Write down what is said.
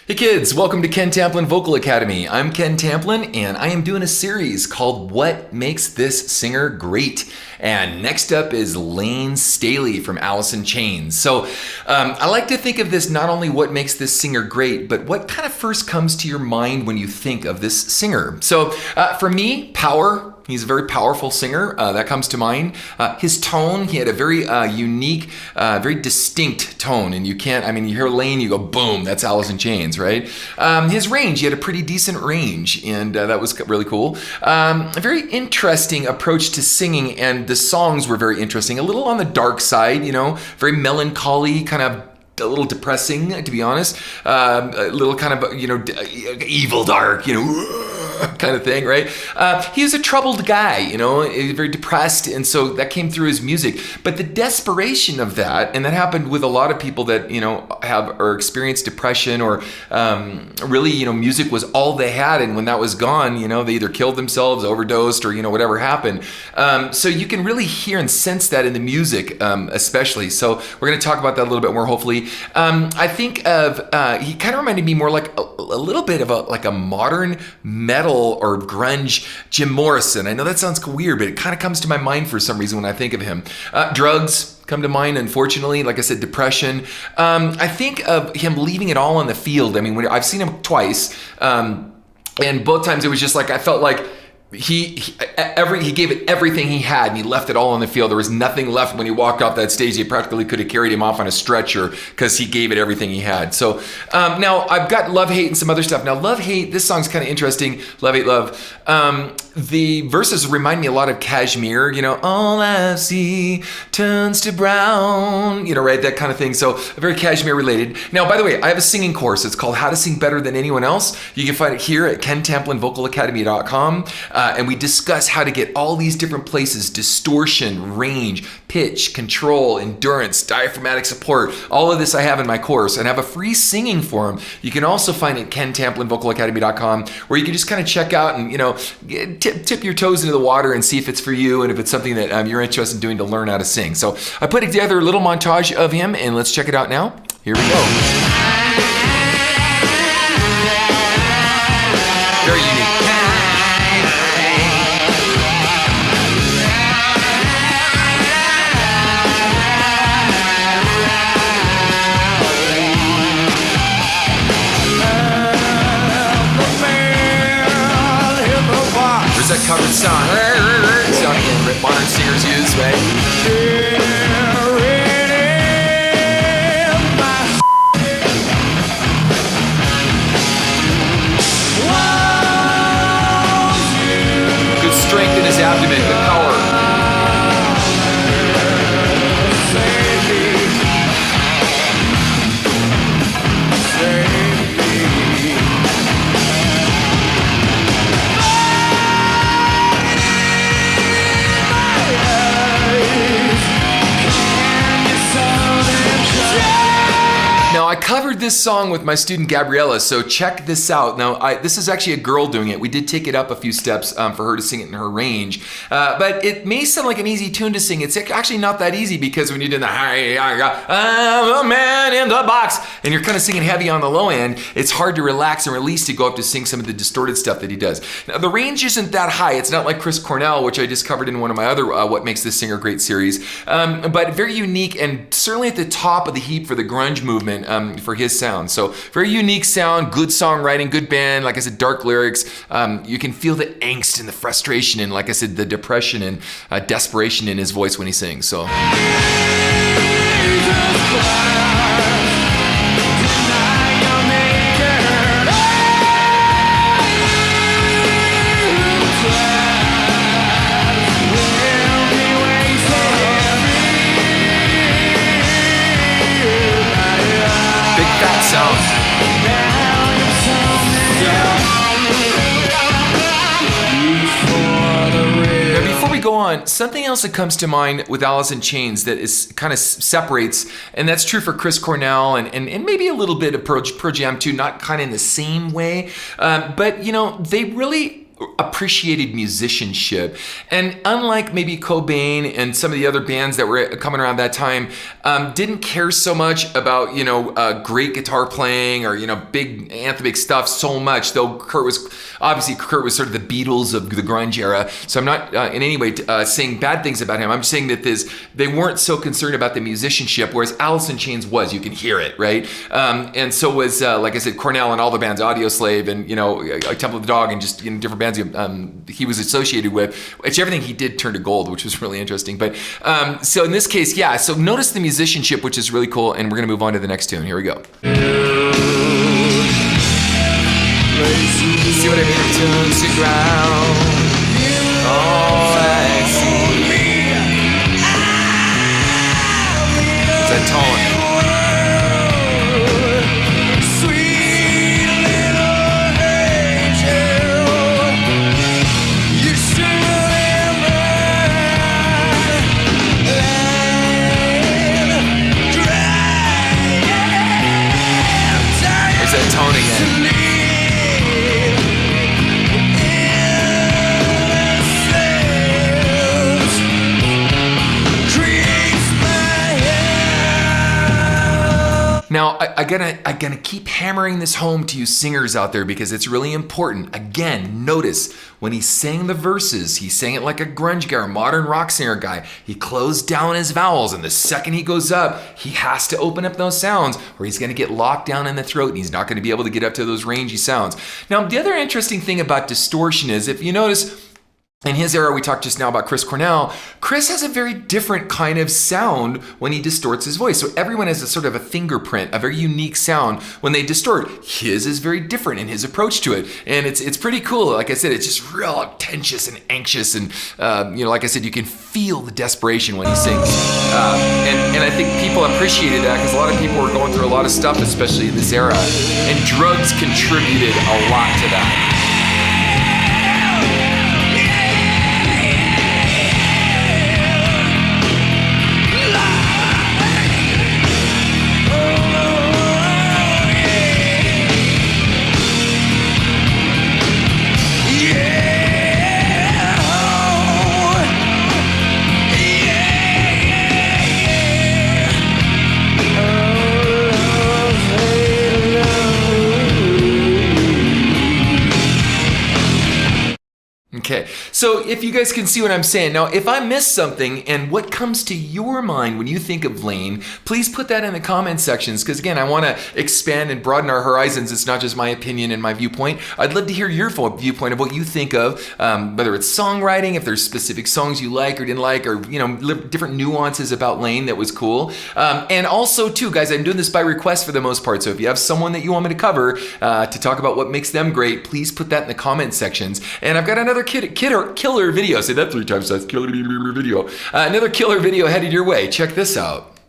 Hey kids, welcome to Ken Tamplin Vocal Academy. I'm Ken Tamplin and I am doing a series called What Makes This Singer Great? And next up is Layne Staley from Alice in Chains. So I like to think of this not only what makes this singer great, but what kind of first comes to your mind when you think of this singer. So for me, power. He's a very powerful singer. That comes to mind. His tone, he had a very unique, very distinct tone. And you hear Layne, you go, boom, that's Alice in Chains, right? His range, he had a pretty decent range. And that was really cool. A very interesting approach to singing. And the songs were very interesting. A little on the dark side, very melancholy, kind of a little depressing, to be honest. A little kind of, evil dark, kind of thing, right? He was a troubled guy, very depressed, and so that came through his music. But the desperation of that, and that happened with a lot of people that have or experience depression, or really, music was all they had, and when that was gone, they either killed themselves, overdosed, or whatever happened. So you can really hear and sense that in the music, especially. So we're going to talk about that a little bit more, hopefully. I think of he kind of reminded me more like a little bit of a modern metal or grunge Jim Morrison. I know that sounds weird, but it kind of comes to my mind for some reason when I think of him. Drugs come to mind, unfortunately. Like I said, depression. I think of him leaving it all on the field. I've seen him twice, and both times it was just like I felt like he gave it everything he had, and he left it all on the field. There was nothing left when he walked off that stage. They practically could have carried him off on a stretcher because he gave it everything he had. So now I've got Love, Hate, and some other stuff. Now Love, Hate, this song's kind of interesting. Love, Hate, Love. The verses remind me a lot of Kashmir, all I see turns to brown, right, that kind of thing. So very Kashmir related. Now, by the way, I have a singing course. It's called How to Sing Better Than Anyone Else. You can find it here at KenTamplinVocalAcademy.com. And we discuss how to get all these different places: distortion, range, pitch, control, endurance, diaphragmatic support. All of this I have in my course, and I have a free singing forum. You can also find it at KenTamplinVocalAcademy.com, where you can just kind of check out and, tip your toes into the water and see if it's for you and if it's something that you're interested in doing to learn how to sing. So I put together a little montage of him, and let's check it out now. Here we go. Very unique. That covered sound that modern singers use, right? Good strength in his abdomen, good power. Now, I covered this song with my student Gabriella, so check this out. Now, this is actually a girl doing it. We did take it up a few steps for her to sing it in her range. But it may sound like an easy tune to sing. It's actually not that easy, because when you're doing the I'm a man in the box, and you're kind of singing heavy on the low end, it's hard to relax and release to go up to sing some of the distorted stuff that he does. Now, the range isn't that high. It's not like Chris Cornell, which I just covered in one of my other What Makes This Singer Great series, but very unique and certainly at the top of the heap for the grunge movement. For his sound. So very unique sound, good songwriting, good band. Like I said, dark lyrics. You can feel the angst and the frustration and, like I said, the depression and desperation in his voice when he sings. So. That sound. Now, before we go on, something else that comes to mind with Alice in Chains that is kind of separates, and that's true for Chris Cornell and maybe a little bit of Pearl Jam too, not kind of in the same way, but they really appreciated musicianship. And unlike maybe Cobain and some of the other bands that were coming around that time, didn't care so much about, great guitar playing or, big anthemic stuff so much, though Kurt was sort of the Beatles of the grunge era. So I'm not in any way saying bad things about him. I'm saying that they weren't so concerned about the musicianship, whereas Alice in Chains was. You can hear it, right? And so was, like I said, Cornell and all the bands, Audioslave and, Temple of the Dog and just different bands he was associated with, which everything he did turned to gold, which was really interesting. But so in this case, yeah, so notice the musicianship, which is really cool, and we're going to move on to the next tune. Here we go. See what I mean? Tunes to ground. All I see is that tone. Now, I'm gonna keep hammering this home to you singers out there because it's really important. Again, notice when he sang the verses, he sang it like a grunge guy or modern rock singer guy. He closed down his vowels, and the second he goes up, he has to open up those sounds or he's gonna get locked down in the throat and he's not gonna be able to get up to those rangy sounds. Now, the other interesting thing about distortion is, if you notice, in his era, we talked just now about Chris Cornell. Chris has a very different kind of sound when he distorts his voice. So everyone has a sort of a fingerprint, a very unique sound when they distort. His is very different in his approach to it. And it's pretty cool. Like I said, it's just real tense and anxious. And, like I said, you can feel the desperation when he sings. And I think people appreciated that because a lot of people were going through a lot of stuff, especially in this era. And drugs contributed a lot to that. Okay, so if you guys can see what I'm saying, now if I missed something and what comes to your mind when you think of Layne, please put that in the comment sections because again, I want to expand and broaden our horizons. It's not just my opinion and my viewpoint. I'd love to hear your viewpoint of what you think of, whether it's songwriting, if there's specific songs you like or didn't like, or different nuances about Layne that was cool. And also too, guys, I'm doing this by request for the most part, so if you have someone that you want me to cover to talk about what makes them great, please put that in the comment sections. And I've got another killer video. Say that 3 times. That's killer video. Another killer video headed your way. Check this out.